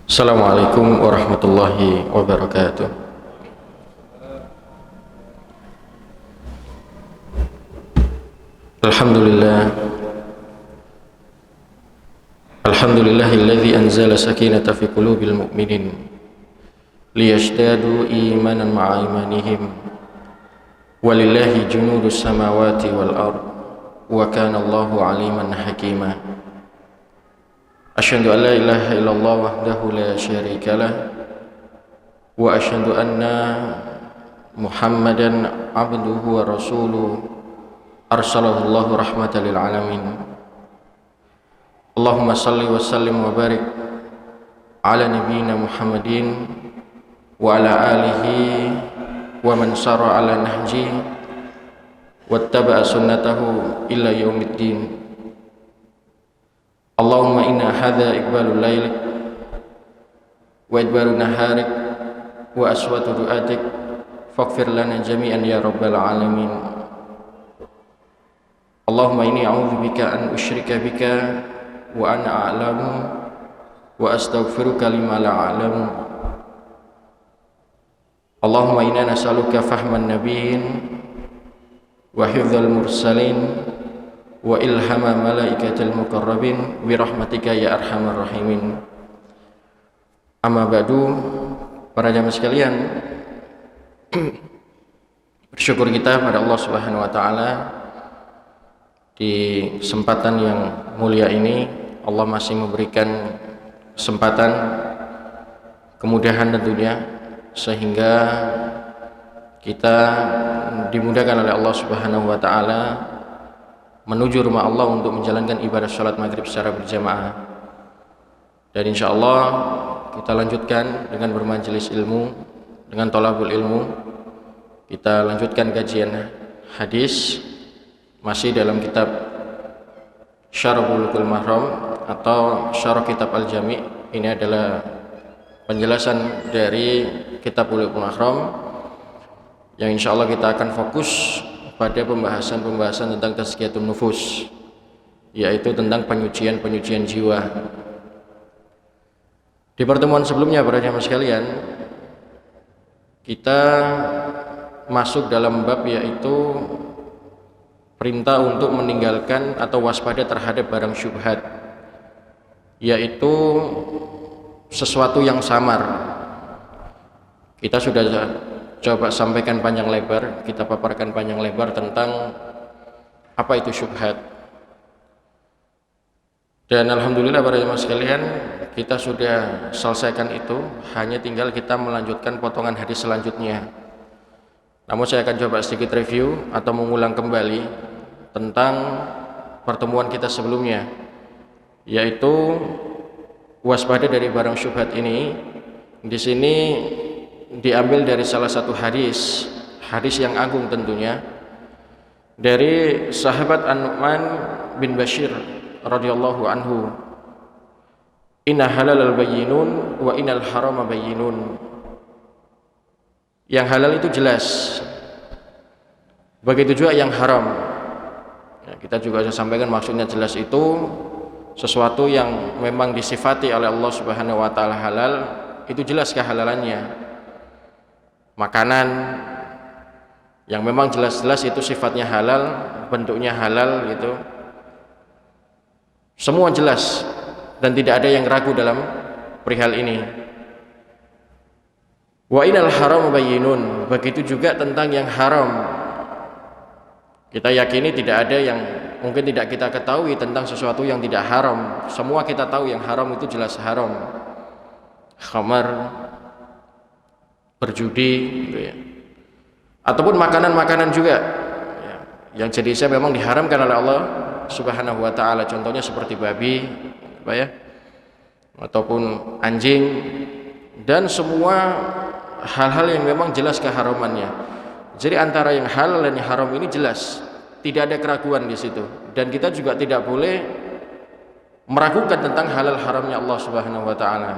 Assalamualaikum warahmatullahi wabarakatuh. Alhamdulillah. Alhamdulillahilladzi anzala sakinata fi qulubil mu'minin liyashdadu imanan ma'a imanihim. Walillahi junudus samawati wal ard wa kana Allahu aliman hakima. Asyhadu an la ilaha illallah wahdahu la syarikalah wa asyhadu anna Muhammadan abduhu wa rasuluhu arsalahu Allahu rahmatan lil alamin. Allahumma salli wa sallim wa barik ala nabiyyina Muhammadin wa ala alihi wa man sara ala nahji wattaba'a sunnatahu ila yaumiddin. Allahumma inna hadha iqbalul laylik wa idbaru naharik wa aswatu du'atik faghfir lana jami'an ya rabbal alamin. Allahumma inni a'udzubika an usyrika bika wa ana a'lamu wa astaghfiruka lima la a'lamu. Allahumma inna nas'aluka fahman nabiyyin wa hifdzal mursalin wa ilhama malaikatil muqarrabin bi rahmatika ya arhamar rahimin. Amma ba'du, para jamaah sekalian, bersyukur kita pada Allah Subhanahu wa taala di kesempatan yang mulia ini. Allah masih memberikan kesempatan, kemudahan tentunya, sehingga kita dimudahkan oleh Allah Subhanahu wa taala menuju rumah Allah untuk menjalankan ibadah sholat maghrib secara berjamaah. Dan insya Allah kita lanjutkan dengan bermajelis ilmu, dengan thalabul ilmu. Kita lanjutkan kajian hadis masih dalam kitab Syarh Bulughul Maram atau Syarh Kitab Al-Jami'. Ini adalah penjelasan dari kitab Bulughul Maram yang insya Allah kita akan fokus pada pembahasan tentang tazkiyatun nufus, yaitu tentang penyucian jiwa. Di pertemuan sebelumnya, para jamaah sekalian, kita masuk dalam bab yaitu perintah untuk meninggalkan atau waspada terhadap barang syubhat, yaitu sesuatu yang samar. Kita sudah coba sampaikan panjang lebar, kita paparkan panjang lebar tentang apa itu syubhat. Dan alhamdulillah para jemaah sekalian, kita sudah selesaikan itu, hanya tinggal kita melanjutkan potongan hadis selanjutnya. Namun saya akan coba sedikit review atau mengulang kembali tentang pertemuan kita sebelumnya, yaitu waspada dari barang syubhat ini. Di sini diambil dari salah satu hadis yang agung tentunya, dari sahabat An-Nu'man bin Bashir radhiyallahu anhu. Inna halalal bayyinun wa innal harama bayyinun. Yang halal itu jelas, begitu juga yang haram. Ya, kita juga sudah sampaikan maksudnya jelas itu sesuatu yang memang disifati oleh Allah Subhanahu wa taala halal, itu jelas kehalalannya. Makanan yang memang jelas-jelas itu sifatnya halal, bentuknya halal gitu, semua jelas dan tidak ada yang ragu dalam perihal ini. Wa innal haram bayyinun, begitu juga tentang yang haram. Kita yakini tidak ada yang mungkin tidak kita ketahui tentang sesuatu yang tidak haram. Semua kita tahu yang haram itu jelas haram. Khamar, berjudi gitu ya. Ataupun makanan-makanan juga ya, yang jenisnya memang diharamkan oleh Allah Subhanahu wa taala, contohnya seperti babi apa ya, ataupun anjing, dan semua hal-hal yang memang jelas keharamannya. Jadi antara yang halal dan yang haram ini jelas, tidak ada keraguan di situ, dan kita juga tidak boleh meragukan tentang halal haramnya Allah Subhanahu wa taala.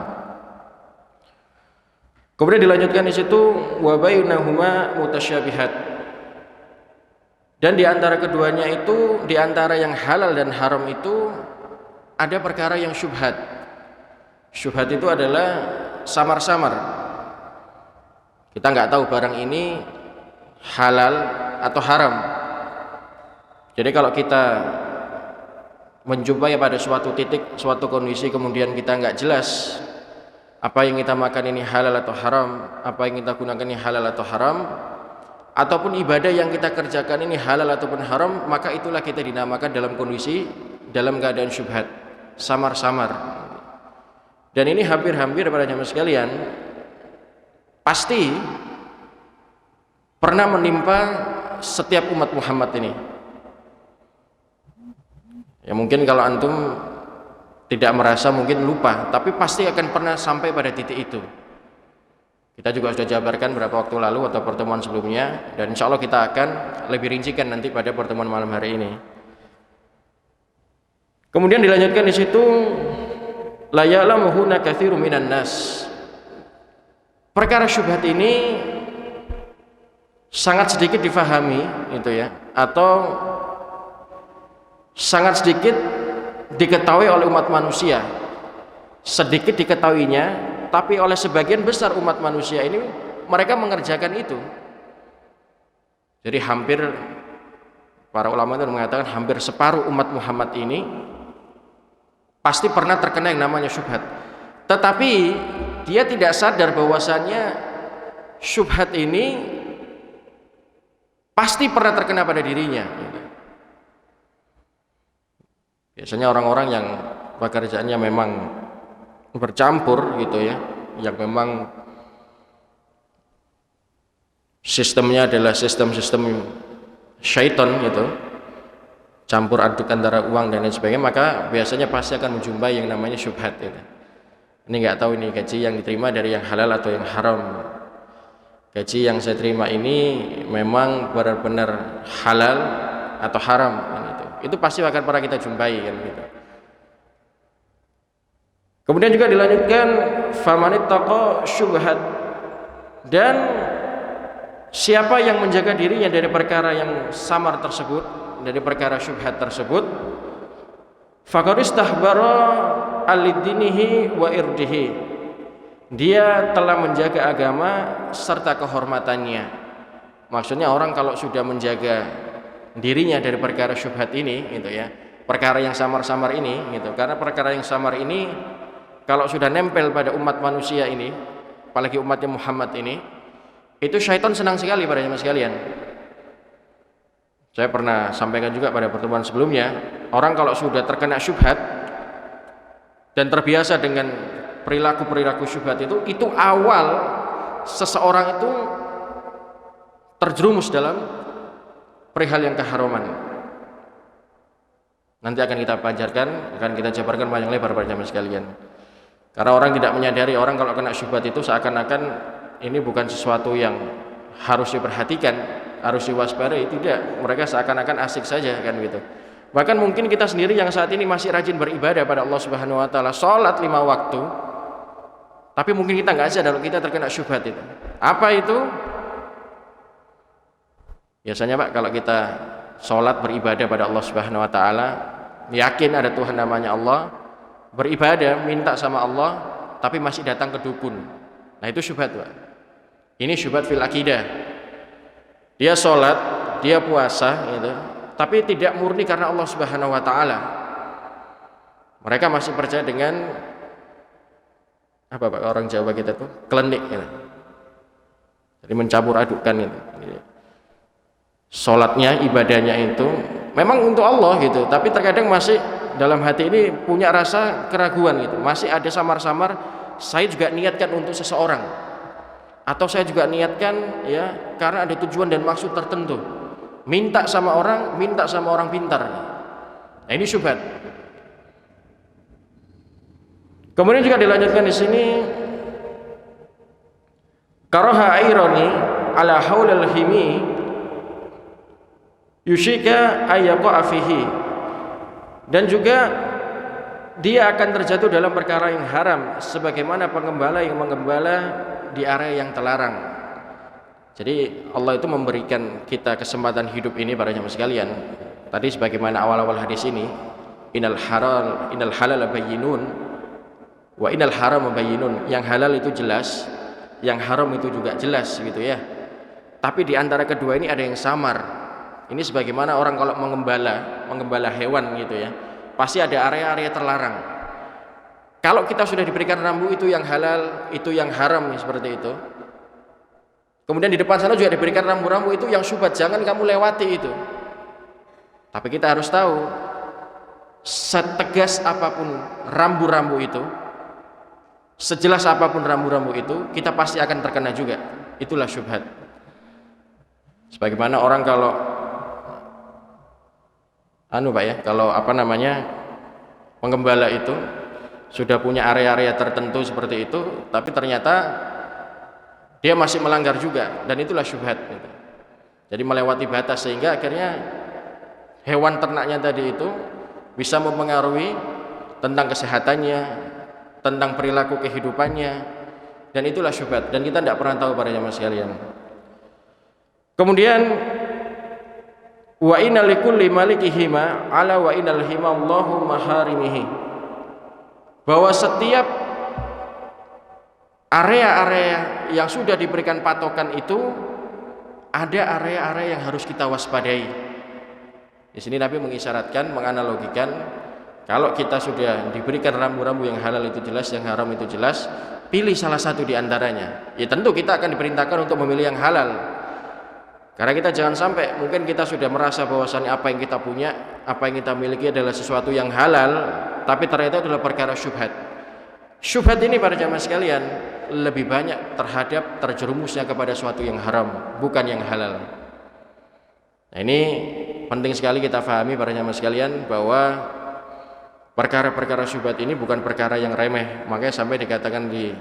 Kemudian dilanjutkan di situ wa bainahuma mutasyabihat. Dan di antara keduanya itu, di antara yang halal dan haram itu ada perkara yang syubhat. Syubhat itu adalah samar-samar. Kita nggak tahu barang ini halal atau haram. Jadi kalau kita menjumpai pada suatu titik, suatu kondisi, kemudian kita nggak jelas apa yang kita makan ini halal atau haram, apa yang kita gunakan ini halal atau haram, ataupun ibadah yang kita kerjakan ini halal ataupun haram, maka itulah kita dinamakan dalam kondisi dalam keadaan syubhat, samar-samar. Dan ini hampir-hampir para jamaah sekalian pasti pernah menimpa setiap umat Muhammad ini. Ya mungkin kalau antum tidak merasa, mungkin lupa, tapi pasti akan pernah sampai pada titik itu. Kita juga sudah jabarkan beberapa waktu lalu atau pertemuan sebelumnya, dan insya Allah kita akan lebih rincikan nanti pada pertemuan malam hari ini. Kemudian dilanjutkan di situ, la ya'lamuhunna katsirun minan nas. Perkara syubhat ini sangat sedikit difahami, itu ya, atau sangat sedikit diketahui oleh umat manusia. Sedikit diketahuinya, tapi oleh sebagian besar umat manusia ini mereka mengerjakan itu. Jadi hampir, para ulama itu mengatakan hampir separuh umat Muhammad ini pasti pernah terkena yang namanya syubhat. Tetapi dia tidak sadar bahwasannya syubhat ini pasti pernah terkena pada dirinya. Biasanya orang-orang yang pekerjaannya memang bercampur gitu ya, yang memang sistemnya adalah sistem-sistem syaitan gitu, campur aduk antara uang dan lain sebagainya, maka biasanya pasti akan menjumpai yang namanya syubhat gitu. Ini nggak tahu ini gaji yang diterima dari yang halal atau yang haram. Gaji yang saya terima ini memang benar-benar halal atau haram kan itu. Itu pasti akan pernah kita jumpai kan gitu. Kemudian juga dilanjutkan famanittaqa syubhat, dan siapa yang menjaga dirinya dari perkara yang samar tersebut, dari perkara syubhat tersebut, faqad istahbara alidinihi wa irdihi, dia telah menjaga agama serta kehormatannya. Maksudnya orang kalau sudah menjaga dirinya dari perkara syubhat ini gitu ya, perkara yang samar-samar ini gitu, karena perkara yang samar ini kalau sudah nempel pada umat manusia ini, apalagi umatnya Muhammad ini, itu syaitan senang sekali pada jemaah sekalian. Saya pernah sampaikan juga pada pertemuan sebelumnya, orang kalau sudah terkena syubhat dan terbiasa dengan perilaku-perilaku syubhat itu awal seseorang itu terjerumus dalam perihal yang keharaman. Nanti akan kita pelajarkan, akan kita jabarkan panjang lebar pada jemaah sekalian. Karena orang tidak menyadari, orang kalau kena syubhat itu seakan-akan ini bukan sesuatu yang harus diperhatikan, harus diwaspadai, tidak. Mereka seakan-akan asik saja kan gitu. Bahkan mungkin kita sendiri yang saat ini masih rajin beribadah pada Allah Subhanahu wa taala, salat 5 waktu, tapi mungkin kita nggak sadar kalau kita terkena syubhat itu. Apa itu? Biasanya Pak, kalau kita sholat beribadah pada Allah Subhanahu wa taala, yakin ada Tuhan namanya Allah, beribadah minta sama Allah, tapi masih datang ke dukun. Nah itu syubhat Pak. Ini syubhat fil akidah. Dia sholat, dia puasa gitu, tapi tidak murni karena Allah Subhanahu wa taala. Mereka masih percaya dengan apa Pak, orang Jawa kita tuh klenik gitu. Jadi mencampur adukkan itu. Sholatnya, ibadahnya itu memang untuk Allah gitu, tapi terkadang masih dalam hati ini punya rasa keraguan gitu, masih ada samar-samar, saya juga niatkan untuk seseorang, atau saya juga niatkan ya karena ada tujuan dan maksud tertentu, minta sama orang pintar. Nah ini syubhat. Kemudian juga dilanjutkan di sini, karaha airani ala haulal himi yushika ayyaqa fihi, dan juga dia akan terjatuh dalam perkara yang haram sebagaimana pengembala yang menggembala di area yang terlarang. Jadi Allah itu memberikan kita kesempatan hidup ini para jemaah sekalian. Tadi sebagaimana awal-awal hadis ini, innal halal bayyinun Wa innal haram bayyinun, yang halal itu jelas, yang haram itu juga jelas gitu ya. Tapi di antara kedua ini ada yang samar. Ini sebagaimana orang kalau mengembala hewan gitu ya, pasti ada area-area terlarang. Kalau kita sudah diberikan rambu itu yang halal, itu yang haram seperti itu. Kemudian di depan sana juga diberikan rambu-rambu itu yang syubhat, jangan kamu lewati itu. Tapi kita harus tahu, setegas apapun rambu-rambu itu, sejelas apapun rambu-rambu itu, kita pasti akan terkena juga. Itulah syubhat. Sebagaimana orang kalau kalau penggembala itu sudah punya area-area tertentu seperti itu, tapi ternyata dia masih melanggar juga, dan itulah syubhat gitu. Jadi melewati batas sehingga akhirnya hewan ternaknya tadi itu bisa mempengaruhi tentang kesehatannya, tentang perilaku kehidupannya, dan itulah syubhat, dan kita tidak pernah tahu para jamaah sekalian. Kemudian wa inna likulli malikihima ala wa innal hima Allahu maharimihi, bahwa setiap area-area yang sudah diberikan patokan itu ada area-area yang harus kita waspadai. Di sini Nabi mengisyaratkan, menganalogikan, kalau kita sudah diberikan rambu-rambu yang halal itu jelas, yang haram itu jelas, pilih salah satu di antaranya. Ya tentu kita akan diperintahkan untuk memilih yang halal. Karena kita jangan sampai mungkin kita sudah merasa bahwasannya apa yang kita punya, apa yang kita miliki adalah sesuatu yang halal, tapi ternyata itu adalah perkara syubhat. Syubhat ini para jamaah sekalian lebih banyak terhadap terjerumusnya kepada sesuatu yang haram, bukan yang halal. Nah, ini penting sekali kita fahami para jamaah sekalian, bahwa perkara-perkara syubhat ini bukan perkara yang remeh. Makanya sampai dikatakan di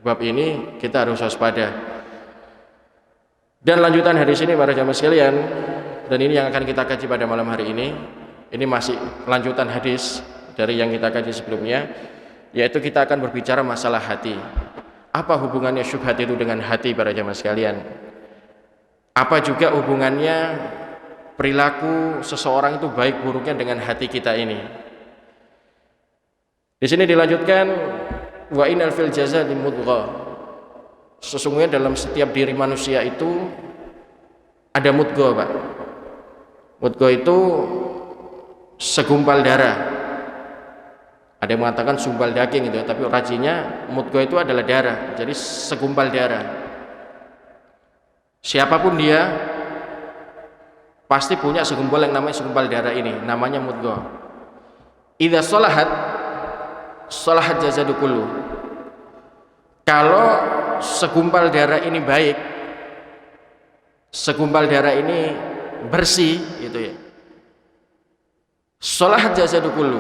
bab ini kita harus waspada. Dan lanjutan hadis ini para jamaah sekalian, dan ini yang akan kita kaji pada malam hari ini. Ini masih lanjutan hadis dari yang kita kaji sebelumnya, yaitu kita akan berbicara masalah hati. Apa hubungannya syubhat itu dengan hati para jamaah sekalian? Apa juga hubungannya perilaku seseorang itu baik buruknya dengan hati kita ini? Di sini dilanjutkan, wa innal fil jasadi mudghah, sesungguhnya dalam setiap diri manusia itu ada mudghah, Pak. Mudghah itu segumpal darah. Ada yang mengatakan segumpal daging gitu ya, tapi rajinya mudghah itu adalah darah. Jadi segumpal darah. Siapapun dia pasti punya segumpal yang namanya segumpal darah ini, namanya mudghah. Idza shalahat jasadu kullu. Kalau segumpal darah ini baik, segumpal darah ini bersih gitu ya, shalahat jasadu kullu,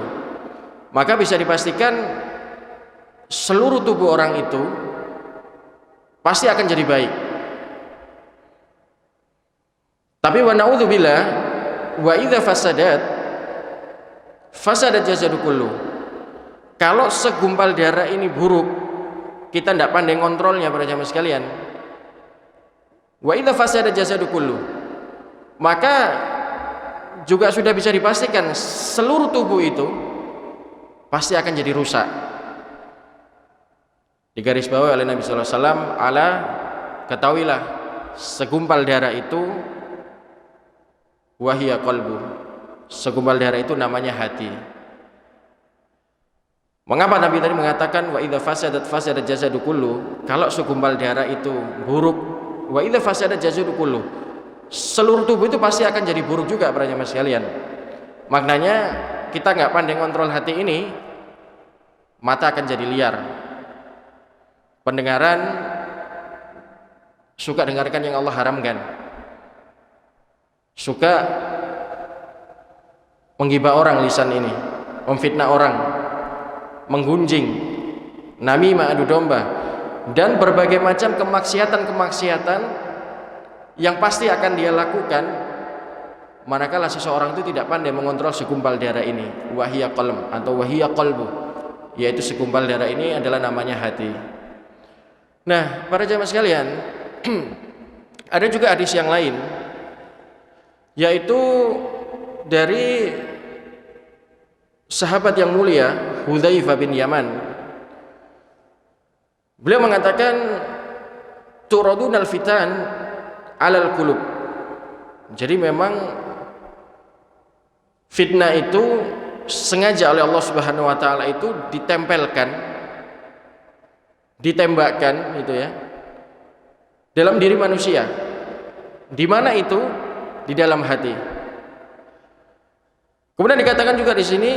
maka bisa dipastikan seluruh tubuh orang itu pasti akan jadi baik. Tapi wa na'udzubillah, wa idza fasadat jasadu kullu. Kalau segumpal darah ini buruk, kita tidak pandai kontrolnya para jamaah sekalian. Wa idza fasada jasadu kullu, maka juga sudah bisa dipastikan seluruh tubuh itu pasti akan jadi rusak. Digarisbawahi oleh Nabi sallallahu alaihi wasallam, ala, ketahuilah segumpal darah itu wahiya qalbu, segumpal darah itu namanya hati. Mengapa Nabi tadi mengatakan wa idza fasadat jasadu kullu? Kalau segumpal darah itu buruk, wa idza fasadat jasadu kullu, seluruh tubuh itu pasti akan jadi buruk juga para jamaah sekalian. Maknanya kita nggak pandai kontrol hati ini, mata akan jadi liar. Pendengaran suka dengarkan yang Allah haramkan, suka menggibah orang lisan ini, memfitnah orang, menggunjing, namimah, adu domba, dan berbagai macam kemaksiatan-kemaksiatan yang pasti akan dia lakukan manakala seseorang itu tidak pandai mengontrol segumpal darah ini, wahiya qalb atau wahiya qalbu, yaitu segumpal darah ini adalah namanya hati. Nah, para jamaah sekalian, ada juga hadis yang lain, yaitu dari sahabat yang mulia Hudzaifah bin Yaman. Beliau mengatakan turadunal fitan 'alal qulub. Jadi memang fitnah itu sengaja oleh Allah Subhanahu wa taala itu ditempelkan, ditembakkan gitu ya, dalam diri manusia. Di mana itu? Di dalam hati. Kemudian dikatakan juga di sini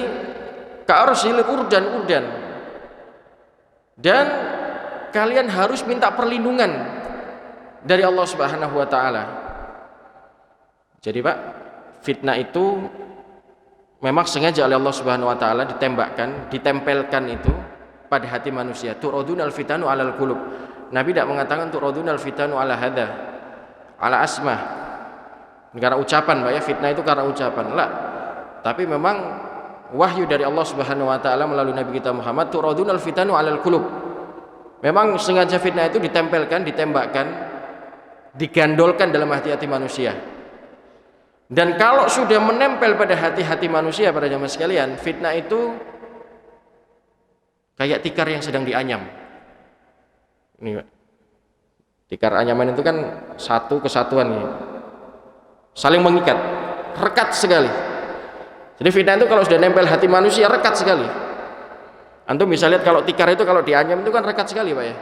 ka'arsil urdan. Dan kalian harus minta perlindungan dari Allah Subhanahu wa taala. Jadi Pak, fitnah itu memang sengaja oleh Allah Subhanahu wa taala ditembakkan, ditempelkan itu pada hati manusia. Turadunal fitanu 'alal qulub. Nabi tidak mengatakan turadunal fitanu 'ala hadza, 'ala asmah. Karena ucapan, Pak ya, fitnah itu karena ucapan. La. Tapi memang wahyu dari Allah Subhanahu wa taala melalui Nabi kita Muhammad, turadunal fitanu 'alal qulub. Memang sengaja fitnah itu ditempelkan, ditembakkan, digandolkan dalam hati-hati manusia. Dan kalau sudah menempel pada hati-hati manusia, para jamaah sekalian, fitnah itu kayak tikar yang sedang dianyam. Ini Pak. Tikar anyaman itu kan satu kesatuan ini. Saling mengikat, rekat sekali. Jadi fitnah itu kalau sudah nempel hati manusia rekat sekali. Antum bisa lihat kalau tikar itu kalau dianyam itu kan rekat sekali, Pak ya.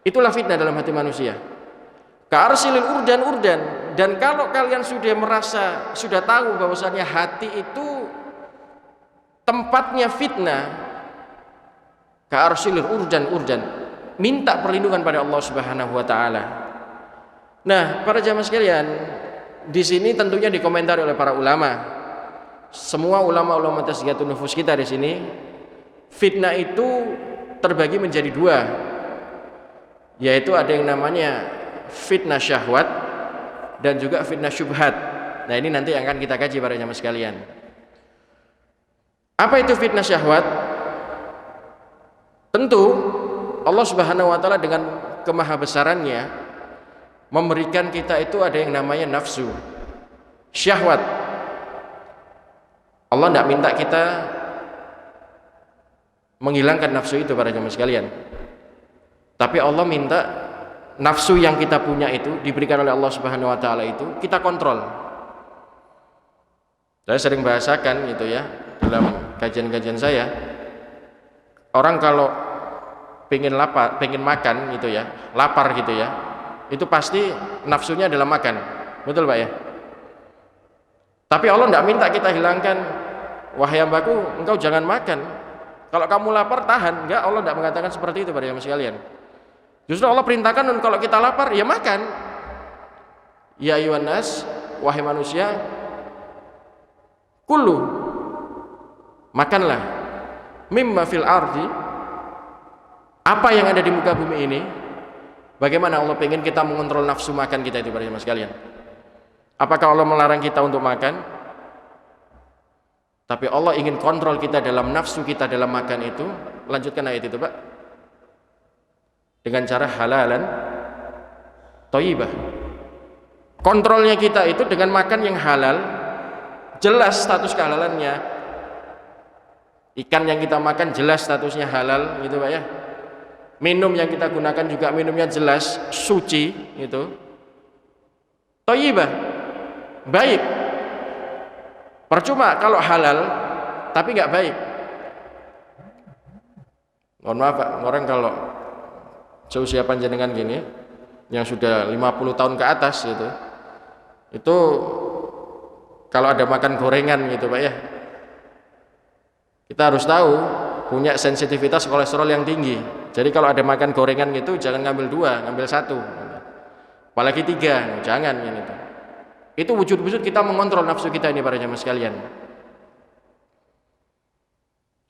Itulah fitnah dalam hati manusia. Ka'arsilil urdan. Dan kalau kalian sudah merasa, sudah tahu bahwasanya hati itu tempatnya fitnah, ka'arsilil urdan, minta perlindungan pada Allah Subhanahu wa taala. Nah, para jamaah sekalian, di sini tentunya dikomentari oleh para ulama. Semua ulama-ulama tazkiyatun nufus kita di sini, fitnah itu terbagi menjadi dua, yaitu ada yang namanya fitnah syahwat dan juga fitnah syubhat. Nah, ini nanti yang akan kita kaji para jamaah sekalian. Apa itu fitnah syahwat? Tentu Allah Subhanahu wa taala dengan kemahabesarannya memberikan kita itu ada yang namanya nafsu, syahwat. Allah tidak minta kita menghilangkan nafsu itu para jamaah sekalian. Tapi Allah minta nafsu yang kita punya itu diberikan oleh Allah Subhanahu wa taala itu kita kontrol. Saya sering bahasakan gitu ya dalam kajian-kajian saya. Orang kalau pengen lapar, pengen makan gitu ya, lapar gitu ya, itu pasti nafsunya adalah makan. Betul Pak ya? Tapi Allah tidak minta kita hilangkan, wahai hambaku, engkau jangan makan. Kalau kamu lapar tahan. Enggak, Allah tidak mengatakan seperti itu para jamaah sekalian. Justru Allah perintahkan kalau kita lapar ya makan. Ya ayyuhan nas, wahai manusia, kullu, makanlah, mimma fil ardi, apa yang ada di muka bumi ini. Bagaimana Allah pengen kita mengontrol nafsu makan kita itu para jamaah sekalian? Apakah Allah melarang kita untuk makan? Tapi Allah ingin kontrol kita dalam nafsu kita dalam makan itu. Lanjutkan ayat itu Pak. Dengan cara halalan thayyibah. Kontrolnya kita itu dengan makan yang halal, jelas status kehalalannya. Ikan yang kita makan jelas statusnya halal gitu Pak ya. Minum yang kita gunakan juga minumnya jelas suci gitu. Thayyibah, baik. Percuma kalau halal tapi nggak baik. Mohon maaf Pak, orang kalau seusia panjenengan gini yang sudah 50 tahun ke atas gitu, itu kalau ada makan gorengan gitu Pak ya, kita harus tahu punya sensitivitas kolesterol yang tinggi. Jadi kalau ada makan gorengan gitu jangan ngambil 2, ngambil 1, apalagi 3, jangan gitu. Itu wujud-wujud kita mengontrol nafsu kita ini para jamaah sekalian.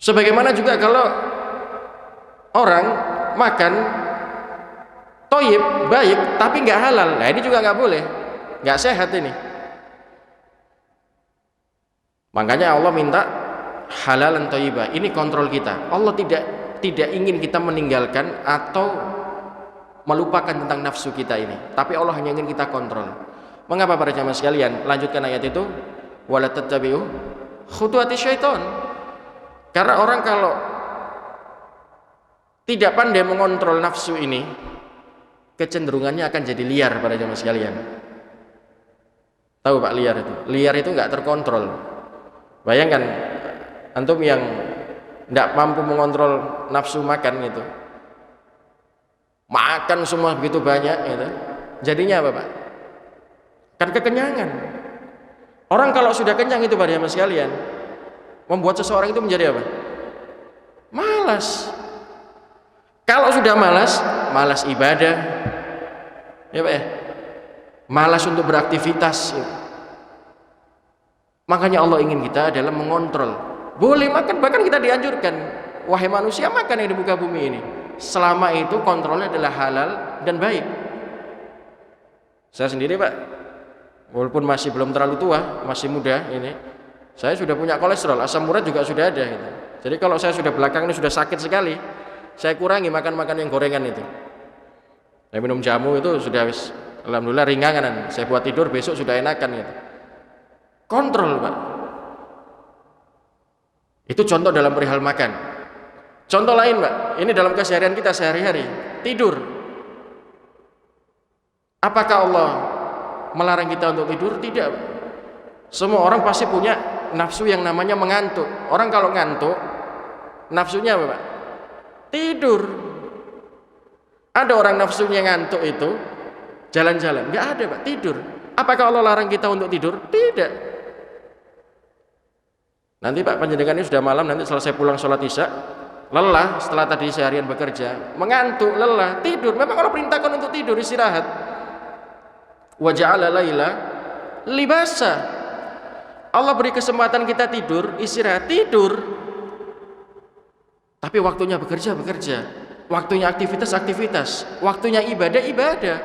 Sebagaimana juga kalau orang makan thayyib, baik, tapi nggak halal, nah ini juga nggak boleh, nggak sehat ini. Makanya Allah minta halalan thayyibah, ini kontrol kita. Allah tidak ingin kita meninggalkan atau melupakan tentang nafsu kita ini, tapi Allah hanya ingin kita kontrol. Mengapa para jamaah sekalian? Lanjutkan ayat itu, wala tattabi'u khutuwati syaiton. Karena orang kalau tidak pandai mengontrol nafsu ini, kecenderungannya akan jadi liar pada jamaah sekalian. Tahu Pak liar itu? Liar itu nggak terkontrol. Bayangkan antum yang nggak mampu mengontrol nafsu makan gitu, makan semua begitu banyak gitu, jadinya apa Pak? Kan kekenyangan. Orang kalau sudah kenyang itu pada jamaah sekalian, membuat seseorang itu menjadi apa? Malas. Kalau sudah malas, malas ibadah, ya Pak ya, malas untuk beraktivitas. Ya. Makanya Allah ingin kita adalah mengontrol. Boleh makan, bahkan kita dianjurkan, wahai manusia makan yang di muka bumi ini, selama itu kontrolnya adalah halal dan baik. Saya sendiri Pak, walaupun masih belum terlalu tua, masih muda ini, saya sudah punya kolesterol, asam urat juga sudah ada gitu. Jadi kalau saya sudah belakang ini sudah sakit sekali, saya kurangi makan-makan yang gorengan itu. Saya minum jamu itu sudah alhamdulillah ringanan. Saya buat tidur besok sudah enakan gitu. Kontrol Pak. Itu contoh dalam perihal makan. Contoh lain Pak, ini dalam keseharian kita sehari-hari, tidur. Apakah Allah melarang kita untuk tidur? Tidak. Semua orang pasti punya nafsu yang namanya mengantuk. Orang kalau ngantuk, nafsunya apa Pak? Tidur. Ada orang nafsunya ngantuk itu jalan-jalan, nggak ada Pak, tidur. Apakah Allah larang kita untuk tidur? Tidak. Nanti Pak panjenengan ini sudah malam, nanti selesai pulang sholat isya, lelah setelah tadi seharian bekerja, mengantuk, lelah, tidur. Memang Allah perintahkan untuk tidur, istirahat. Wa ja'ala laila libasa. Allah beri kesempatan kita tidur, istirahat, tidur. Tapi waktunya bekerja, waktunya aktivitas, waktunya ibadah.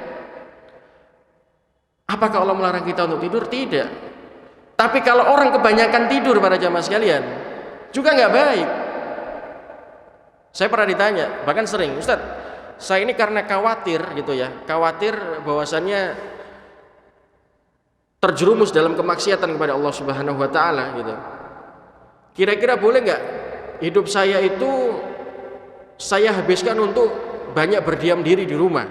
Apakah Allah melarang kita untuk tidur? Tidak. Tapi kalau orang kebanyakan tidur para jamaah sekalian, juga nggak baik. Saya pernah ditanya, bahkan sering, Ustaz, saya ini karena khawatir gitu ya, khawatir bahwasannya terjerumus dalam kemaksiatan kepada Allah Subhanahu wa taala gitu. Kira-kira boleh nggak hidup saya itu saya habiskan untuk banyak berdiam diri di rumah?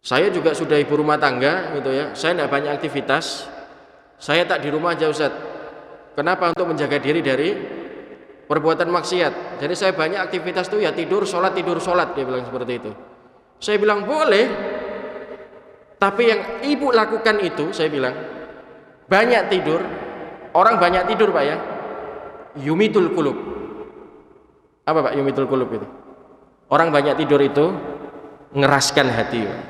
Saya juga sudah ibu rumah tangga gitu ya, saya tidak banyak aktivitas, saya tak di rumah aja Ustaz. Kenapa? Untuk menjaga diri dari perbuatan maksiat. Jadi saya banyak aktivitas tuh ya tidur sholat, dia bilang seperti itu. Saya bilang boleh, tapi yang ibu lakukan itu, saya bilang banyak tidur, orang banyak tidur Pak ya, yumitul qulub. Apa Pak yumitul qulub itu? Orang banyak tidur itu ngeraskan hati Pak.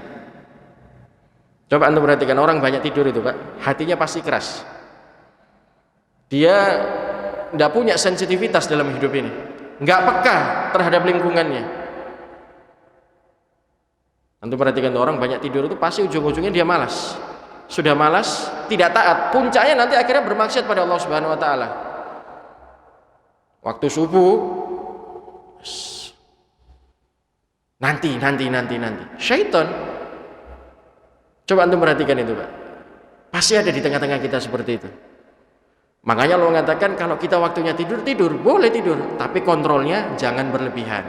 Coba Anda perhatikan, orang banyak tidur itu Pak, hatinya pasti keras. Dia tidak punya sensitivitas dalam hidup ini, nggak peka terhadap lingkungannya. Anda perhatikan, orang banyak tidur itu pasti ujung-ujungnya dia malas. Sudah malas, tidak taat, puncaknya nanti akhirnya bermaksiat pada Allah Subhanahu wa taala. Waktu subuh nanti. Syaitan. Coba antum perhatikan itu Pak. Pasti ada di tengah-tengah kita seperti itu. Makanya Allah mengatakan kalau kita waktunya tidur, boleh tidur, tapi kontrolnya jangan berlebihan.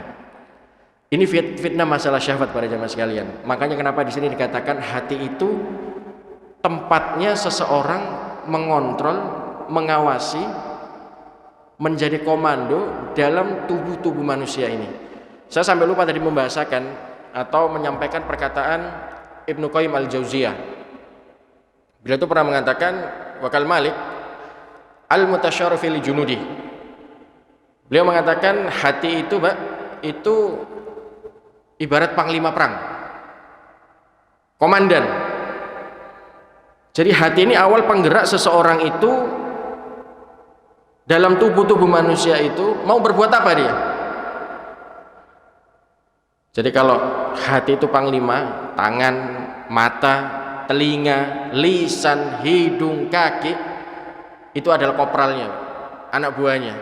Ini fitnah masalah syahwat para jamaah sekalian. Makanya kenapa di sini dikatakan hati itu tempatnya seseorang mengontrol, mengawasi, menjadi komando dalam tubuh manusia ini. Saya sampai lupa tadi membahasakan atau menyampaikan perkataan Ibnu Qayyim al-Jauziyah. Beliau itu pernah mengatakan wakal Malik al-mutasyarrifi li junudi. Beliau mengatakan hati itu Pak, itu ibarat panglima perang, komandan. Jadi hati ini awal penggerak seseorang itu dalam tubuh manusia itu mau berbuat apa dia. Jadi kalau hati itu panglima, tangan, mata, telinga, lisan, hidung, kaki, itu adalah kopralnya, anak buahnya.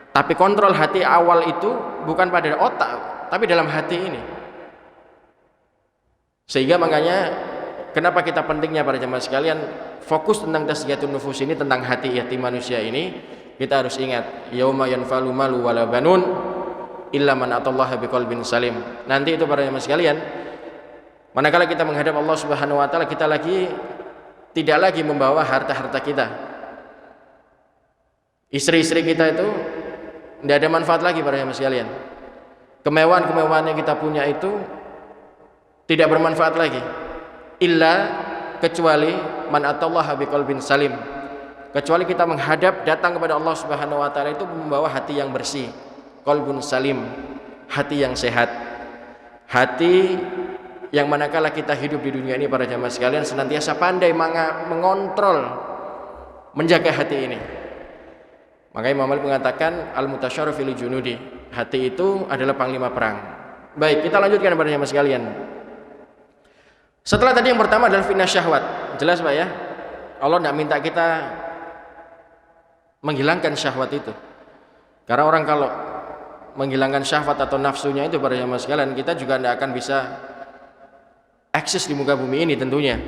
Tapi kontrol hati awal itu bukan pada otak, tapi dalam hati ini. Sehingga makanya kenapa kita pentingnya para jemaah sekalian fokus tentang tazkiyatun nufus ini, tentang hati manusia ini. Kita harus ingat yauma yanfalu malu wala banun illa man atallaha biqalbin salim. Nanti itu para jemaah sekalian, manakala kita menghadap Allah Subhanahu wa taala, kita tidak lagi membawa harta-harta kita. Istri-istri kita itu tidak ada manfaat lagi para jemaah sekalian. Kemewahan-kemewahan yang kita punya itu tidak bermanfaat lagi. Illa, kecuali man atallaha biqalbin salim. Kecuali kita menghadap datang kepada Allah Subhanahu wa taala itu membawa hati yang bersih, qalbun salim, hati yang sehat. Hati yang manakala kita hidup di dunia ini para jamaah sekalian senantiasa pandai mengontrol, menjaga hati ini. Makanya Imam Malik mengatakan al-mutasyarrif fil junudi, hati itu adalah panglima perang. Baik, kita lanjutkan para jamaah sekalian. Setelah tadi yang pertama adalah fitnah syahwat. Jelas Pak ya? Allah tidak minta kita menghilangkan syahwat itu. Karena orang kalau menghilangkan syahwat atau nafsunya itu para jamaah sekalian, kita juga tidak akan bisa eksis di muka bumi ini tentunya.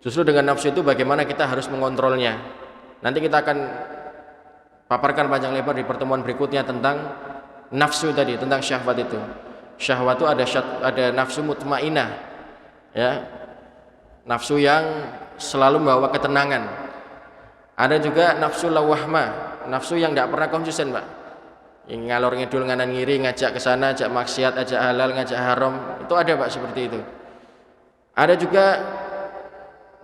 Justru dengan nafsu itu bagaimana kita harus mengontrolnya. Nanti kita akan paparkan panjang lebar di pertemuan berikutnya tentang nafsu tadi, tentang syahwat itu. Syahwat itu ada nafsu mutmainah, ya, nafsu yang selalu membawa ketenangan. Ada juga nafsu lawahma, nafsu yang tidak pernah konsisten Pak, yang ngalor ngidul nganan ngiri, ngajak ke sana, ajak maksiat, ajak halal, ngajak haram, itu ada Pak seperti itu. Ada juga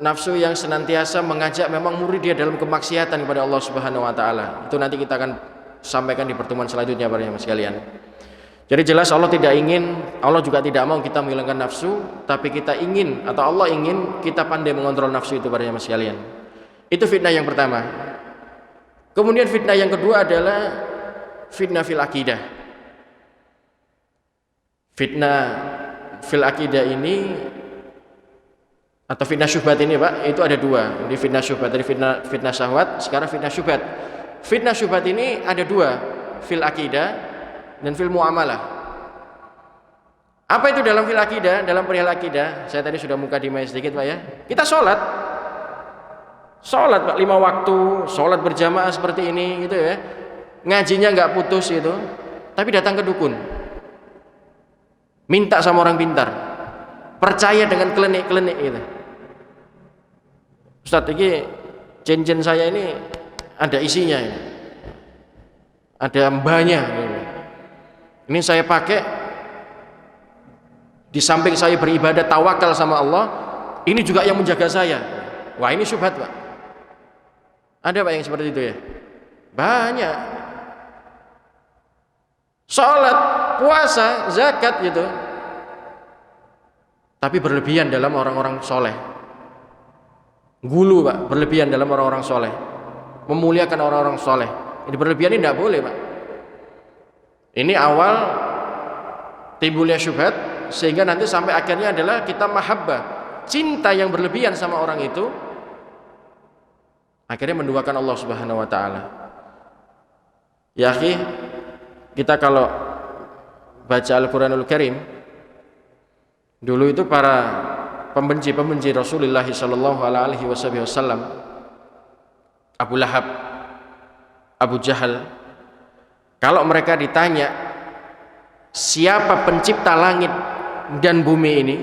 nafsu yang senantiasa mengajak memang murid dia dalam kemaksiatan kepada Allah Subhanahu wa taala. Itu nanti kita akan sampaikan di pertemuan selanjutnya para jemaah sekalian. Jadi jelas Allah tidak ingin, Allah juga tidak mau kita menghilangkan nafsu, tapi kita ingin atau Allah ingin kita pandai mengontrol nafsu itu para jemaah sekalian. Itu fitnah yang pertama. Kemudian fitnah yang kedua adalah fitnah fil akidah. Fitnah fil akidah ini atau fitnah syubhat ini Pak, itu ada dua. Jadi fitnah syubhat, dari fitnah syahwat, sekarang fitnah syubhat. Fitnah syubhat ini ada dua, fil akidah dan fil muamalah. Apa itu dalam fil akidah? Dalam perihal akidah, saya tadi sudah mukadimah sedikit Pak ya. Kita sholat Pak 5 waktu, sholat berjamaah seperti ini gitu ya. Ngajinya nggak putus gitu, tapi datang ke dukun, minta sama orang pintar, percaya dengan klenik-klenik gitu. Ustaz, ini cincin saya ini ada isinya ini, ada mbahnya gitu. Ini saya pakai di samping saya beribadah tawakal sama Allah, ini juga yang menjaga saya. Wah, ini syubhat Pak. Ada Pak yang seperti itu ya? Banyak. Sholat, puasa, zakat gitu, tapi berlebihan dalam orang-orang soleh. Gulu Pak, berlebihan dalam orang-orang soleh, memuliakan orang-orang soleh. Ini berlebihan ini tidak boleh Pak. Ini awal timbulnya syubhat, sehingga nanti sampai akhirnya adalah kita mahabbah, cinta yang berlebihan sama orang itu, akhirnya menduakan Allah Subhanahu wa taala. Ya akhi, kita kalau baca Al-Qur'anul Karim, dulu itu para pembenci Rasulullah sallallahu alaihi wasallam, Abu Lahab, Abu Jahal, kalau mereka ditanya siapa pencipta langit dan bumi ini,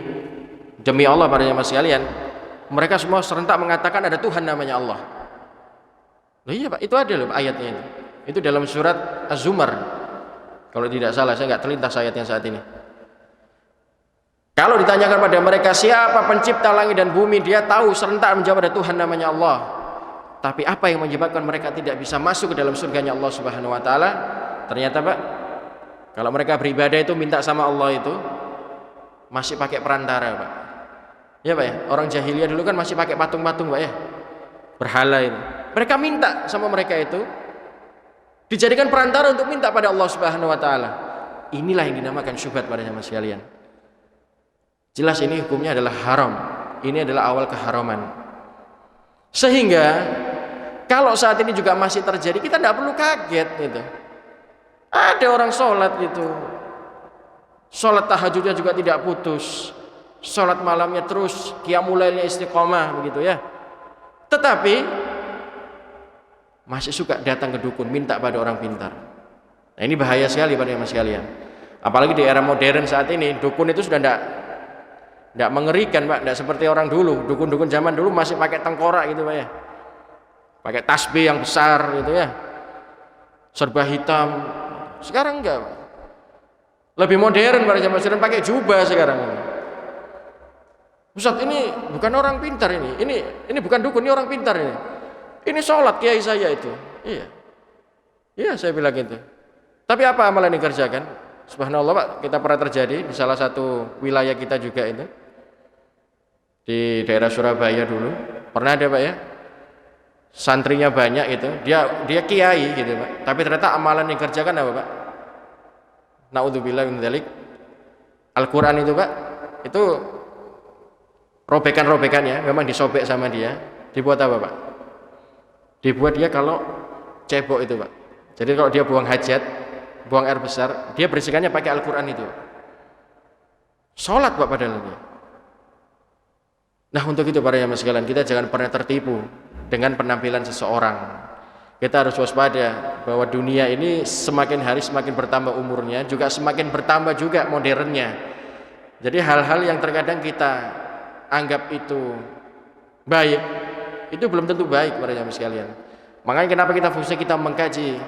demi Allah para jemaah sekalian, mereka semua serentak mengatakan ada Tuhan namanya Allah. Loh iya Pak, itu ada loh ayatnya itu. Itu dalam surat Az-Zumar. Kalau tidak salah, saya nggak terlintas ayatnya saat ini. Kalau ditanyakan pada mereka siapa pencipta langit dan bumi, dia tahu serentak menjawab ada Tuhan namanya Allah. Tapi apa yang menyebabkan mereka tidak bisa masuk ke dalam surganya Allah Subhanahu wa taala? Ternyata Pak, kalau mereka beribadah itu minta sama Allah itu masih pakai perantara Pak. Ya Pak ya, orang jahiliyah dulu kan masih pakai patung-patung Pak ya, berhala itu. Mereka minta sama mereka itu dijadikan perantara untuk minta pada Allah Subhanahu wa taala. Inilah yang dinamakan syubhat pada jemaah sekalian. Jelas ini hukumnya adalah haram. Ini adalah awal keharaman. Sehingga kalau saat ini juga masih terjadi, kita tidak perlu kaget gitu. Ada orang sholat gitu, sholat tahajudnya juga tidak putus, sholat malamnya terus, qiyamul lailnya istiqomah begitu ya. Tetapi masih suka datang ke dukun minta pada orang pintar. Nah, ini bahaya sekali para jamaah sekalian. Apalagi di era modern saat ini, dukun itu sudah tidak mengerikan, Pak, tidak seperti orang dulu. Dukun-dukun zaman dulu masih pakai tengkorak gitu, Pak ya. Pakai tasbih yang besar gitu ya. Serba hitam. Sekarang enggak, Pak. Lebih modern para jamaah sekalian, pakai jubah sekarang ini. Ustaz, ini bukan orang pintar ini. Ini bukan dukun, ini orang pintar ini. Ini sholat kiai saya itu. Iya. Iya, saya bilang gitu. Tapi apa amalan yang dikerjakan? Subhanallah, Pak, kita pernah terjadi di salah satu wilayah kita juga itu. Di daerah Surabaya dulu. Pernah ada, Pak ya? Santrinya banyak itu. Dia kiai gitu, Pak. Tapi ternyata amalan yang dikerjakan apa, Pak? Naudzubillah min dzalik. Al-Qur'an itu, Pak, itu robekan-robekannya memang disobek sama dia. Dibuat apa, Pak? Dibuat dia kalau cebok itu, Pak. Jadi kalau dia buang hajat, buang air besar, dia bersihkannya pakai Al-Quran itu. Sholat, Pak, padahal dia. Nah, untuk itu para jamaah sekalian, kita jangan pernah tertipu dengan penampilan seseorang. Kita harus waspada bahwa dunia ini semakin hari semakin bertambah umurnya, juga semakin bertambah juga modernnya. Jadi hal-hal yang terkadang kita anggap itu baik, itu belum tentu baik para jamaah sekalian. Makanya kenapa kita fokusnya kita mengkaji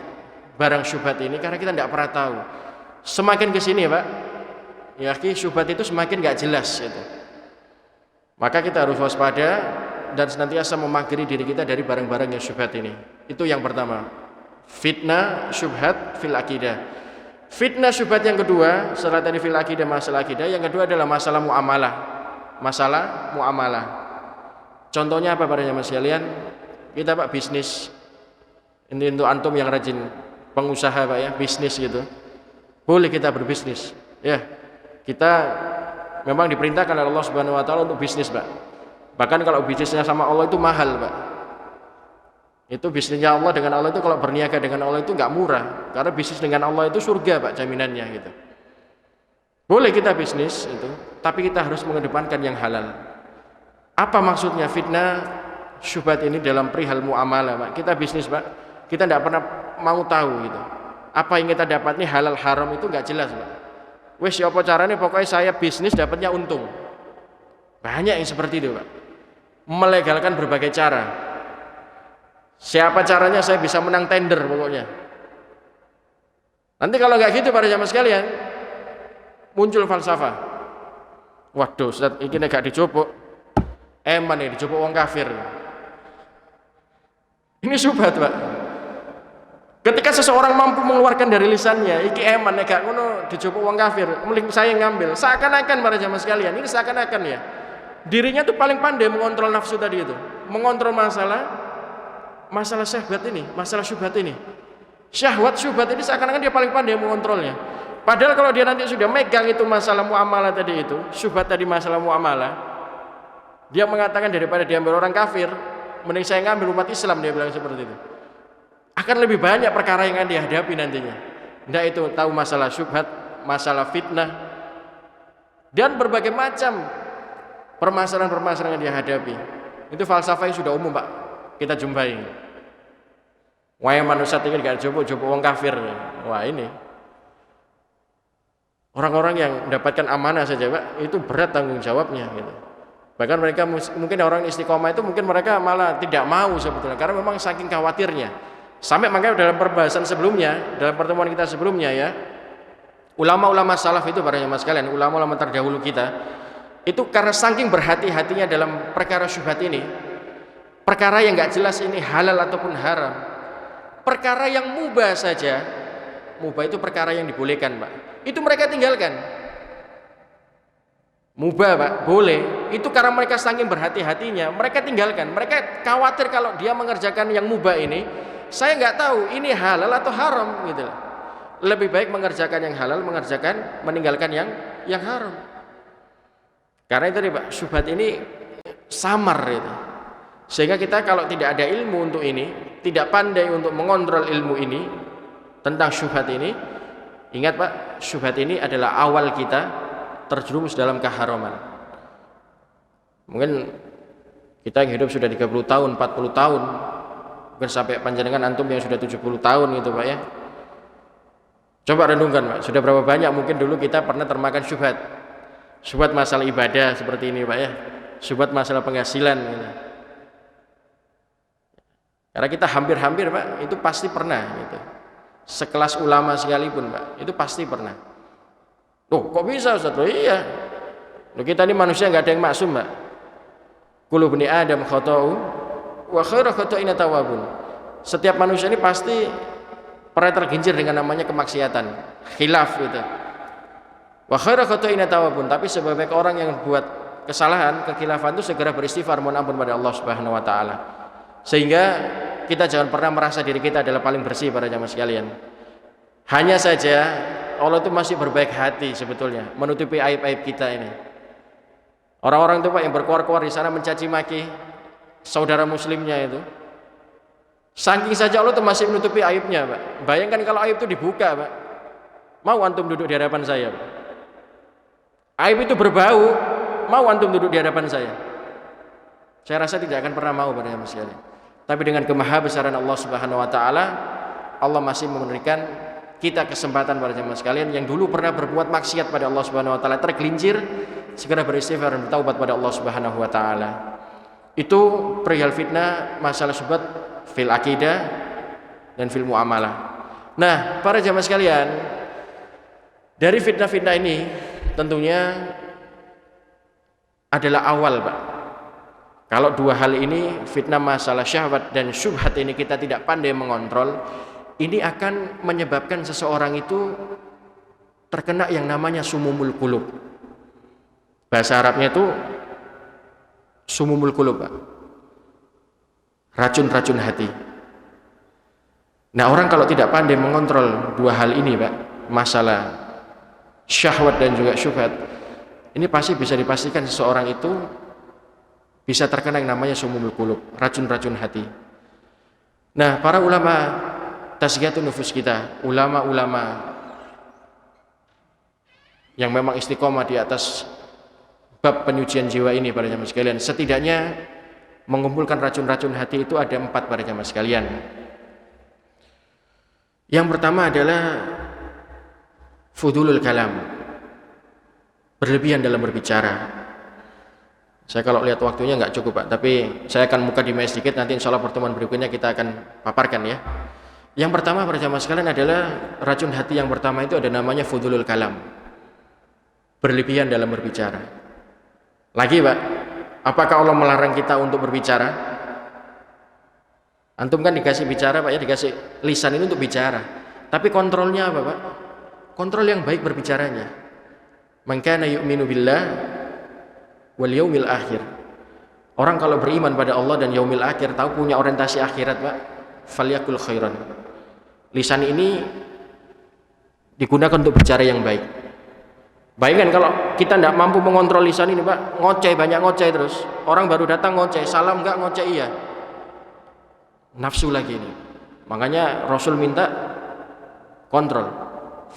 barang syubhat ini, karena kita tidak pernah tahu. Semakin ke sini, Pak, ya, syubhat itu semakin nggak jelas itu. Maka kita harus waspada dan senantiasa memaghfiri diri kita dari barang-barang yang syubhat ini. Itu yang pertama. Fitnah syubhat fil akidah. Fitnah syubhat yang kedua, setelah tadi fil akidah, masalah akidah, yang kedua adalah masalah muamalah. Masalah muamalah. Contohnya apa para jamaah sekalian? Kita, Pak, bisnis. Ini untuk antum yang rajin pengusaha, Pak ya, bisnis gitu. Boleh kita berbisnis. Ya. Kita memang diperintahkan oleh Allah Subhanahu wa taala untuk bisnis, Pak. Bahkan kalau bisnisnya sama Allah itu mahal, Pak. Itu bisnisnya Allah dengan Allah itu, kalau berniaga dengan Allah itu enggak murah. Karena bisnis dengan Allah itu surga, Pak, jaminannya gitu. Boleh kita bisnis itu, tapi kita harus mengedepankan yang halal. Apa maksudnya fitnah syubhat ini dalam perihal muamalah, Pak? Kita bisnis, Pak. Kita tidak pernah mau tahu gitu. Apa yang kita dapat ini halal haram itu nggak jelas, Pak. Wes apa caranya, pokoknya saya bisnis dapatnya untung. Banyak yang seperti itu, Pak. Melegalkan berbagai cara. Siapa caranya saya bisa menang tender pokoknya. Nanti kalau nggak gitu para jamaah sekalian, muncul falsafah. Waduh, Ustaz, ini gak dicupuk. Eman nih, dicupuk wong kafir. Ini syubhat, Pak. Ketika seseorang mampu mengeluarkan dari lisannya, iki eman nek gak ngono dijupuk wong kafir, mending saya ngambil. Seakan-akan para jamaah sekalian, ini seakan-akan ya. Dirinya tuh paling pandai mengontrol nafsu tadi itu. Mengontrol masalah syahwat ini, masalah syubhat ini. Syahwat syubhat ini seakan-akan dia paling pandai mengontrolnya. Padahal kalau dia nanti sudah megang itu masalah muamalah tadi itu, syubhat tadi masalah muamalah, dia mengatakan daripada diambil orang kafir, mending saya ngambil umat Islam, dia bilang seperti itu. Akan lebih banyak perkara yang akan dihadapi nantinya. Nah, itu tahu masalah syubhat, masalah fitnah, dan berbagai macam permasalahan-permasalahan yang dihadapi. Itu falsafah yang sudah umum, Pak, kita jumpai. Wah, yang manusia tinggal gak jupuk wong kafir. Wah, ini orang-orang yang mendapatkan amanah saja, Pak, itu berat tanggung jawabnya gitu. Bahkan mereka mungkin orang istiqomah itu mungkin mereka malah tidak mau sebetulnya, karena memang saking khawatirnya. Sampai makanya dalam perbahasan sebelumnya, dalam pertemuan kita sebelumnya ya, ulama-ulama salaf itu para jamaah sekalian, ulama-ulama terdahulu kita, itu karena saking berhati-hatinya dalam perkara syubhat ini, perkara yang nggak jelas ini halal ataupun haram, perkara yang mubah saja, mubah itu perkara yang dibolehkan, Pak, itu mereka tinggalkan. Mubah, Pak, boleh, itu karena mereka saking berhati-hatinya, mereka tinggalkan. Mereka khawatir kalau dia mengerjakan yang mubah ini, saya nggak tahu ini halal atau haram gitu. Lebih baik mengerjakan yang halal, meninggalkan yang haram. Karena itu nih, Pak, syubhat ini samar itu. Sehingga kita kalau tidak ada ilmu untuk ini, tidak pandai untuk mengontrol ilmu ini tentang syubhat ini, ingat, Pak, syubhat ini adalah awal kita terjerumus dalam keharaman. Mungkin kita yang hidup sudah 30 tahun, 40 tahun, mungkin sampai panjenengan antum yang sudah 70 tahun gitu, Pak ya. Coba renungkan Pak, sudah berapa banyak mungkin dulu kita pernah termakan syubhat. Syubhat masalah ibadah seperti ini Pak ya. Syubhat masalah penghasilan gitu. Karena kita hampir-hampir Pak, itu pasti pernah gitu. Sekelas ulama sekalipun Pak, itu pasti pernah. Loh kok bisa Ustaz? Loh iya. Loh kita ini manusia nggak ada yang maksum Pak. Kullu bani Adam khata'u wa khairu khata'ina tawwabun. Setiap manusia ini pasti pernah tergincir dengan namanya kemaksiatan, khilaf gitu. Wa khairu khata'ina tawwabun, tapi sebaik orang yang buat kesalahan, kekhilafan itu segera beristighfar mohon ampun pada Allah Subhanahu wa taala. Sehingga kita jangan pernah merasa diri kita adalah paling bersih para jamaah sekalian. Hanya saja Allah itu masih berbaik hati sebetulnya menutupi aib-aib kita ini. Orang-orang itu Pak yang berkuar-kuar di sana mencaci maki saudara muslimnya itu, saking saja Allah itu masih menutupi aibnya Pak. Bayangkan kalau aib itu dibuka Pak, mau antum duduk di hadapan saya Pak? Aib itu berbau, mau antum duduk di hadapan saya? Saya rasa tidak akan pernah mau pada jamaah sekalian. Tapi dengan kemahabesaran Allah Subhanahu wa taala, Allah masih memberikan kita kesempatan pada jamaah sekalian yang dulu pernah berbuat maksiat pada Allah Subhanahu wa taala, tergelincir, segera beristighfar dan bertaubat pada Allah Subhanahu wa taala. Itu perihal fitnah masalah syubhat fil akidah dan fil muamalah. Nah, para jamaah sekalian, dari fitnah-fitnah ini tentunya adalah awal, Pak. Kalau dua hal ini, fitnah masalah syahwat dan syubhat ini kita tidak pandai mengontrol, ini akan menyebabkan seseorang itu terkena yang namanya sumumul qulub. Bahasa Arabnya itu sumumul qulub, Pak. Racun-racun hati. Nah, orang kalau tidak pandai mengontrol dua hal ini, Pak, masalah syahwat dan juga syubhat, ini pasti bisa dipastikan seseorang itu bisa terkena yang namanya sumumul qulub, racun-racun hati. Nah, para ulama tazkiyatun nufus kita, ulama-ulama yang memang istiqomah di atas bab penyucian jiwa ini pada jamaah sekalian, setidaknya mengumpulkan racun-racun hati itu ada 4 pada jamaah sekalian. Yang pertama adalah fudulul kalam, berlebihan dalam berbicara. Saya kalau lihat waktunya nggak cukup Pak, tapi saya akan mukadimah sedikit, nanti insya Allah pertemuan berikutnya kita akan paparkan ya. Yang pertama pada jamaah sekalian adalah racun hati yang pertama itu ada namanya fudulul kalam, berlebihan dalam berbicara. Lagi Pak, apakah Allah melarang kita untuk berbicara? Antum kan dikasih bicara Pak ya, dikasih lisan ini untuk bicara, tapi kontrolnya apa Pak? Kontrol yang baik berbicaranya. Man kana yu'minu billah wal yaumil akhir. Orang kalau beriman pada Allah dan yaumil akhir, tahu punya orientasi akhirat Pak, falyakul khairan. Lisan ini digunakan untuk bicara yang baik. Bayangkan kalau kita tidak mampu mengontrol lisan ini Pak, ngoceh, banyak ngoceh terus. Orang baru datang ngoceh, salam enggak, ngoceh iya. Nafsu lagi ini. Makanya Rasul minta kontrol,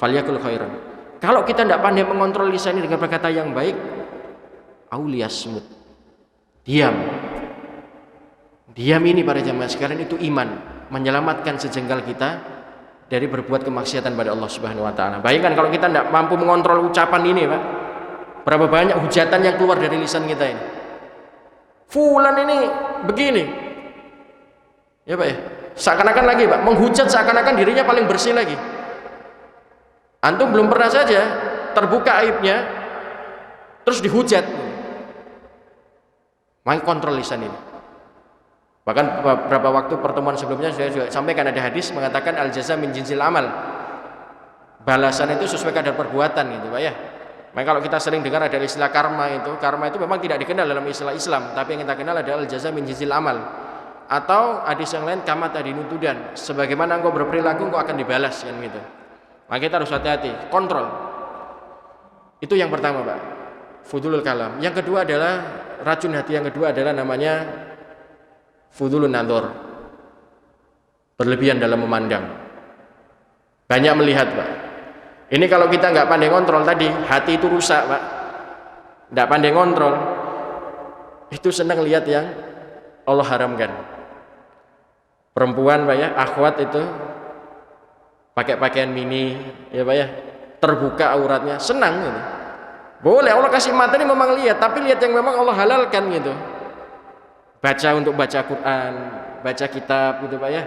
falyakul khairan. Kalau kita tidak pandai mengontrol lisan ini dengan perkata yang baik, auliyasmut, diam. Diam ini pada jamaah sekarang itu iman, menyelamatkan sejengkal kita dari berbuat kemaksiatan pada Allah Subhanahu wa taala. Bayangkan kalau kita tidak mampu mengontrol ucapan ini, Pak. Berapa banyak hujatan yang keluar dari lisan kita ini. Fulan ini begini. Ya, Pak ya. Seakan-akan lagi, Pak, menghujat seakan-akan dirinya paling bersih lagi. Antum belum pernah saja terbuka aibnya terus dihujat. Maka kontrol lisan ini. Bahkan beberapa waktu pertemuan sebelumnya saya juga sampaikan ada hadis mengatakan al jaza min jinsil amal. Balasan itu sesuai kadar perbuatan gitu Pak ya. Maka kalau kita sering dengar ada istilah karma itu memang tidak dikenal dalam istilah Islam, tapi yang kita kenal adalah al jaza min jinsil amal. Atau hadis yang lain kama tadinu tudan, sebagaimana engkau berperilaku engkau akan dibalas kan gitu. Maka kita harus hati-hati, kontrol. Itu yang pertama Pak, fudulul kalam. Yang kedua adalah racun hati, yang kedua adalah namanya fudulun nadhar, berlebihan dalam memandang, banyak melihat Pak. Ini kalau kita nggak pandai kontrol tadi, hati itu rusak Pak. Nggak pandai kontrol, itu senang lihat yang Allah haramkan. Perempuan Pak ya, akhwat itu pakai pakaian mini, ya Pak ya, terbuka auratnya, senang gitu. Boleh, Allah kasih mata ini memang lihat, tapi lihat yang memang Allah halalkan gitu. Baca untuk baca Quran, baca kitab gitu Pak ya.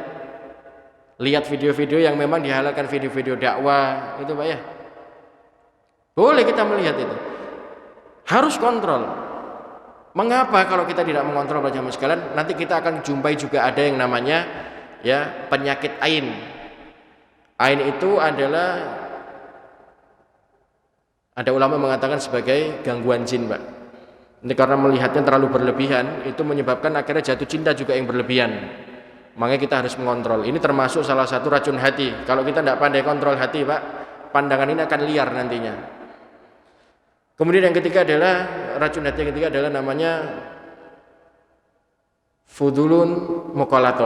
Lihat video-video yang memang dihalalkan, video-video dakwah itu Pak ya. Boleh kita melihat itu. Harus kontrol. Mengapa kalau kita tidak mengontrol para jamaah sekalian, nanti kita akan jumpai juga ada yang namanya ya penyakit ain. Ain itu adalah, ada ulama mengatakan sebagai gangguan jin, Pak. Ini karena melihatnya terlalu berlebihan, itu menyebabkan akhirnya jatuh cinta juga yang berlebihan. Makanya kita harus mengontrol. Ini termasuk salah satu racun hati. Kalau kita tidak pandai kontrol hati, Pak, pandangan ini akan liar nantinya. Kemudian yang ketiga adalah, racun hati yang ketiga adalah namanya fudulun mukalato,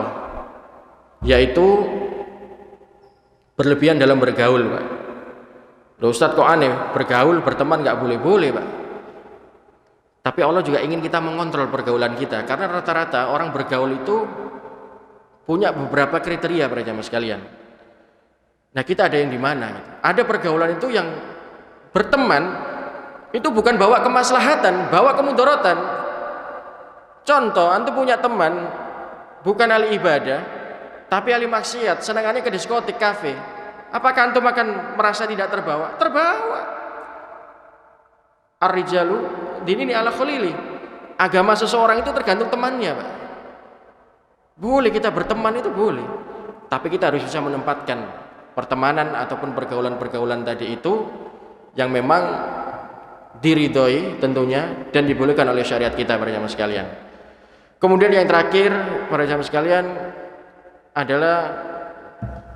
yaitu berlebihan dalam bergaul, Pak. Loh Ustadz kok aneh, bergaul, berteman nggak boleh-boleh Pak. Tapi Allah juga ingin kita mengontrol pergaulan kita, karena rata-rata orang bergaul itu punya beberapa kriteria para jamaah sekalian. Nah kita ada yang di mana? Ada pergaulan itu yang berteman itu bukan bawa kemaslahatan, bawa kemudaratan. Contoh, antum punya teman bukan ahli ibadah, tapi ahli maksiat, senangannya ke diskotik, kafe. Apakah antum akan merasa tidak terbawa? Terbawa. Ar-rijalu dinini ala khalili. Agama seseorang itu tergantung temannya, Pak. Boleh kita berteman itu boleh, tapi kita harus bisa menempatkan pertemanan ataupun pergaulan-pergaulan tadi itu yang memang diridhoi tentunya dan dibolehkan oleh syariat kita para jamaah sekalian. Kemudian yang terakhir para jamaah sekalian adalah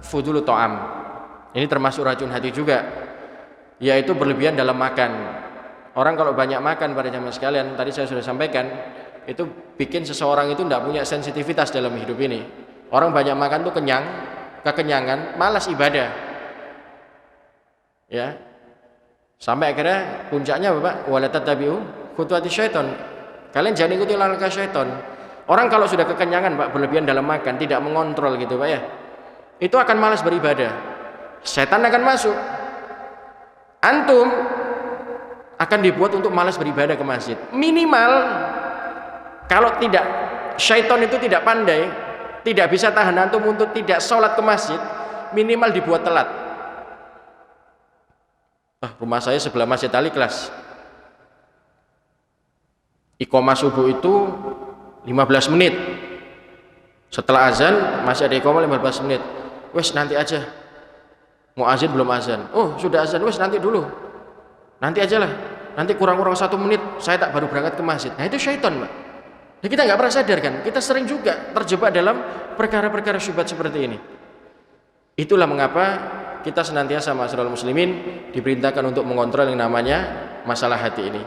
fudulu ta'am. Ini termasuk racun hati juga, yaitu berlebihan dalam makan. Orang kalau banyak makan pada jamaah sekalian, tadi saya sudah sampaikan, itu bikin seseorang itu tidak punya sensitivitas dalam hidup ini. Orang banyak makan tuh kenyang, kekenyangan, malas ibadah. Ya. Sampai akhirnya puncaknya Bapak, wala tattabi'u khutuwati syaiton. Kalian jangan ikuti langkah syaiton. Orang kalau sudah kekenyangan Pak, berlebihan dalam makan, tidak mengontrol gitu Pak ya, itu akan malas beribadah. Setan akan masuk. Antum akan dibuat untuk malas beribadah ke masjid. Minimal kalau tidak, syaitan itu tidak pandai, tidak bisa tahan antum untuk tidak sholat ke masjid, minimal dibuat telat. Rumah saya sebelah Masjid Al-Ikhlas. Iqamah subuh itu 15 menit. Setelah azan masih ada iqamah 15 menit. Wes nanti aja. Mau azan belum azan. Oh sudah azan, wes nanti dulu. Nanti aja lah. Nanti kurang-kurang 1 menit saya tak baru berangkat ke masjid. Nah itu syaitan Pak. Nah, kita nggak pernah sadar kan. Kita sering juga terjebak dalam perkara-perkara syubhat seperti ini. Itulah mengapa kita senantiasa ma'asyiral muslimin diperintahkan untuk mengontrol yang namanya masalah hati ini.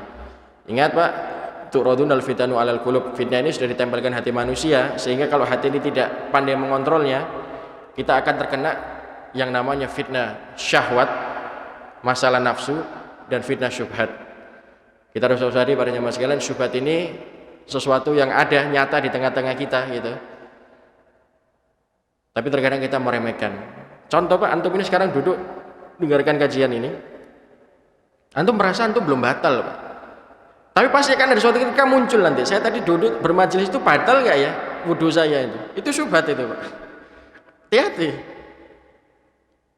Ingat Pak, tu'radunal fitanu 'alal qulub. Fitnah ini sudah ditempelkan hati manusia, sehingga kalau hati ini tidak pandai mengontrolnya, kita akan terkena yang namanya fitnah syahwat, masalah nafsu, dan fitnah syubhat. Kita harus sadari pada jamaah sekalian, syubhat ini sesuatu yang ada nyata di tengah-tengah kita gitu. Tapi terkadang kita meremehkan. Contoh Pak, antum ini sekarang duduk dengarkan kajian ini, antum merasa antum belum batal Pak. Tapi pasti akan ada suatu ketika muncul nanti, saya tadi duduk bermajelis itu batal nggak ya wudhu saya itu? Itu syubhat itu Pak. Hati-hati.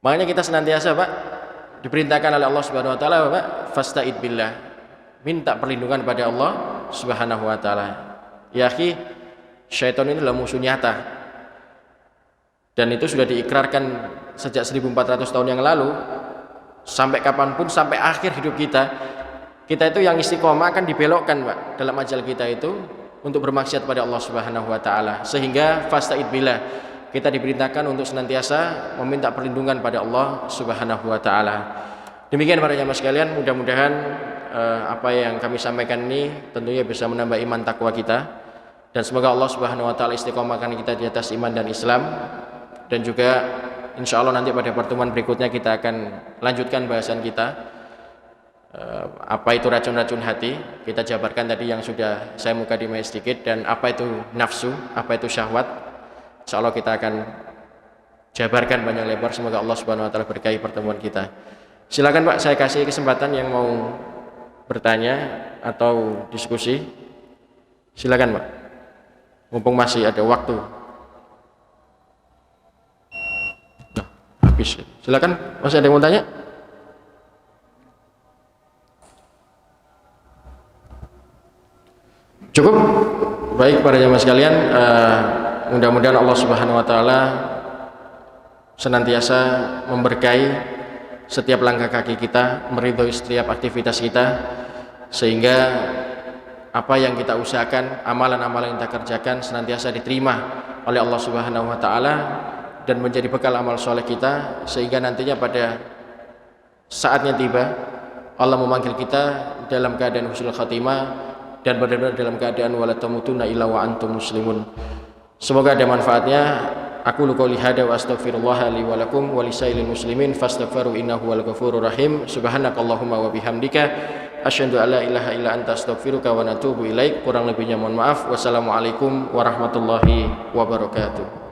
Makanya kita senantiasa Pak diperintahkan oleh Allah Subhanahu Wa Taala Pak, fasta'id billah, minta perlindungan pada Allah Subhanahu Wa Taala. Ya akhi, syaitan ini adalah musuh nyata. Dan itu sudah diikrarkan sejak 1400 tahun yang lalu, sampai kapanpun, sampai akhir hidup kita itu yang istiqomah akan dibelokkan Pak dalam ajal kita itu untuk bermaksiat pada Allah Subhanahu Wa Taala. Sehingga fasta'id billah, kita diperintahkan untuk senantiasa meminta perlindungan pada Allah Subhanahu Wa Taala. Demikian para jamaah sekalian, mudah-mudahan apa yang kami sampaikan ini tentunya bisa menambah iman takwa kita, dan semoga Allah Subhanahu Wa Taala istiqomahkan kita di atas iman dan Islam. Dan juga insya Allah nanti pada pertemuan berikutnya kita akan lanjutkan bahasan kita, apa itu racun-racun hati. Kita jabarkan tadi yang sudah saya mukadimah sedikit, dan apa itu nafsu, apa itu syahwat. Insya Allah kita akan jabarkan panjang lebar. Semoga Allah Subhanahu wa taala berkahi pertemuan kita. Silakan Pak, saya kasih kesempatan yang mau bertanya atau diskusi. Silakan Pak, mumpung masih ada waktu. Nah, habis. Silakan, masih ada yang mau tanya? Cukup? Baik para jamaah sekalian, mudah-mudahan Allah Subhanahu wa taala senantiasa memberkahi setiap langkah kaki kita, meridhoi setiap aktivitas kita, sehingga apa yang kita usahakan, amalan-amalan yang kita kerjakan senantiasa diterima oleh Allah Subhanahu wa taala dan menjadi bekal amal soleh kita, sehingga nantinya pada saatnya tiba Allah memanggil kita dalam keadaan husnul khatimah dan benar-benar dalam keadaan wala tamutunna illa wa antum muslimun. Semoga ada manfaatnya. Aku qouli hada wa astaghfirullah li wa lakum wa lisailil muslimin fastaghfiru innahu wal ghafurur rahim. Subhanakallahumma wa bihamdika asyhadu an la ilaha illa anta astaghfiruka wa atubu ilaik. Kurang lebihnya mohon maaf. Wassalamualaikum warahmatullahi wabarakatuh.